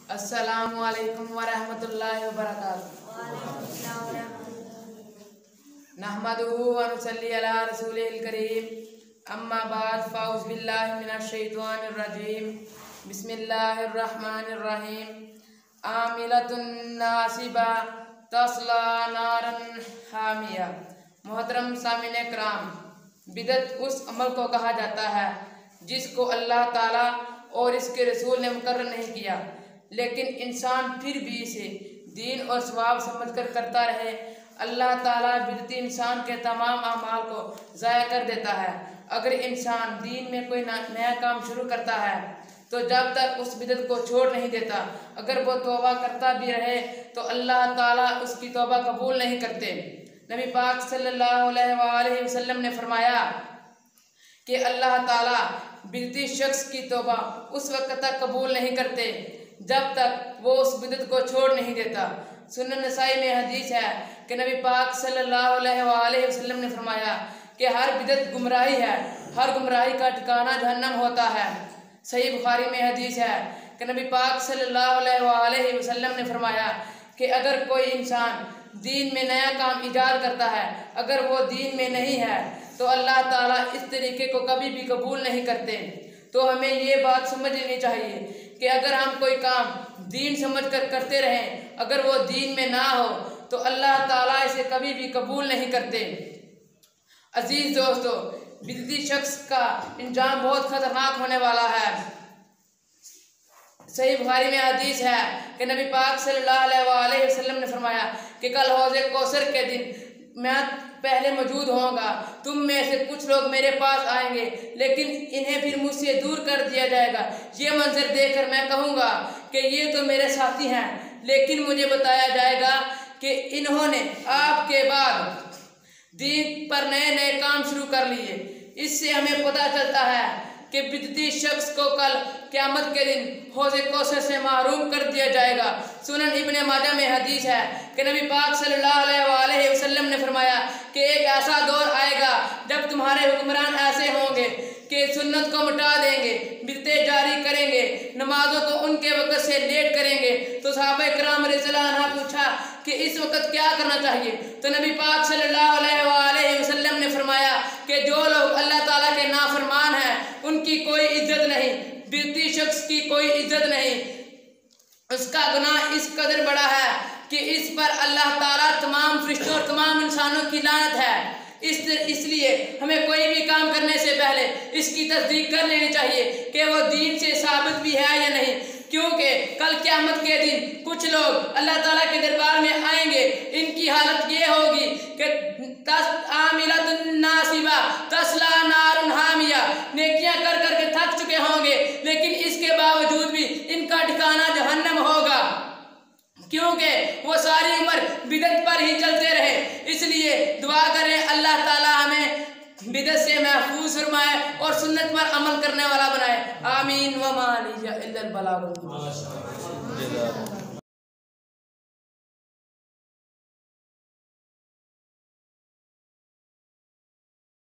अस्सलामु अलैकुम वरहमतुल्लाहि वबरकातुहू। नहमदुहु व नुसल्ली अला रसूलिल करीम। अम्मा बाद फ़ाउज़ बिल्लाहि मिनश शैतानिर रजीम। बिस्मिल्लाहिर रहमानिर रहीम। आमिलतुन नासिबा तस्ला नारन हामिया। मोहतरम सामिन कराम, बिदअत उस अमल को कहा जाता है जिसको अल्लाह ताला और इसके रसूल ने मुकर्रर नहीं किया, लेकिन इंसान फिर भी इसे दीन और सवाब समझकर करता रहे। अल्लाह ताला बिदअती इंसान के तमाम अमाल को ज़ाया कर देता है। अगर इंसान दीन में कोई नया काम शुरू करता है तो जब तक उस बिदअत को छोड़ नहीं देता, अगर वो तौबा करता भी रहे तो अल्लाह ताला उसकी तौबा कबूल नहीं करते। नबी पाक सल्लल्लाहु अलैहि वसल्लम ने फरमाया कि अल्लाह ताला बिदअती शख्स की तौबा उस वक्त तक कबूल नहीं करते जब तक वो उस बिदअत को छोड़ नहीं देता। सुनन नसाई में हदीस है कि नबी पाक सल्लल्लाहु अलैहि वसल्लम ने फरमाया कि हर बिदअत गुमराही है, हर गुमराही का ठिकाना जहन्नम होता है। सही बुखारी में हदीस है कि नबी पाक सल्लल्लाहु अलैहि वसल्लम ने फरमाया कि अगर कोई इंसान दीन में नया काम ईजाद करता है, अगर वो दीन में नहीं है तो अल्लाह ताला इस तरीके को कभी भी कबूल नहीं करते। तो हमें ये बात समझ लेनी चाहिए कि अगर हम कोई काम दीन समझकर करते रहें, अगर वो दीन में ना हो तो अल्लाह ताला इसे कभी भी कबूल नहीं करते। अजीज दोस्तों, बिदअती शख्स का इंजाम बहुत खतरनाक होने वाला है। सही बुखारी में हदीस है कि नबी पाक सल्लल्लाहु अलैहि वसल्लम ने फरमाया कि कल हौज़े कौसर के दिन मैं पहले मौजूद होऊंगा। तुम में से कुछ लोग मेरे पास आएंगे, लेकिन इन्हें फिर मुझसे दूर कर दिया जाएगा। ये मंजर देखकर मैं कहूँगा कि ये तो मेरे साथी हैं, लेकिन मुझे बताया जाएगा कि इन्होंने आपके बाद दीन पर नए नए काम शुरू कर लिए। इससे हमें पता चलता है कि बिदअती शख्स को कल क़यामत के दिन हौज़े कौसर से महरूम कर दिया जाएगा। सुनन इब्ने माजा में हदीस है कि नबी पाक सल्लल्लाहु अलैहि वसल्लम ने फरमाया कि एक ऐसा दौर आएगा जब तुम्हारे हुक्मरान ऐसे होंगे कि सुन्नत को मिटा देंगे, बिदअतें जारी करेंगे, नमाजों को उनके वक़्त से लेट करेंगे। तो सहाबा किराम रज़ियल्लाहु अन्हुम पूछा कि इस वक्त क्या करना चाहिए? तो नबी पाक सल्लल्लाहु अलैहि वसल्लम ने फरमाया कि जो लोग अल्लाह ताला के नाफरमान हैं उनकी कोई इज्जत नहीं, बिदअती शख्स की कोई इज्जत नहीं। उसका गुनाह इस कदर बड़ा है कि इस पर अल्लाह ताला तमाम फरिश्तों और तमाम इंसानों की लानत है। इसलिए हमें कोई भी काम करने से पहले इसकी तस्दीक कर लेनी चाहिए कि वो दीन से साबित भी है या नहीं, क्योंकि कल क़यामत के दिन कुछ लोग अल्लाह ताला के दरबार में आएंगे, इनकी हालत ये होगी कि आमिलतुन नासिबा तस्ला नारन हामिया। नेकियां कर कर के थक चुके होंगे, लेकिन इसके बावजूद भी इनका ठिकाना जहन्नम होगा, क्योंकि वो सारी उम्र बिदअत पर ही चलते रहे। इसलिए दुआ करें अल्लाह ताला हमें बिदअत से महफूज फरमाए और सुन्नत पर अमल करने वाला बनाए। आमीन व मा अलैना इल्लल बलाग।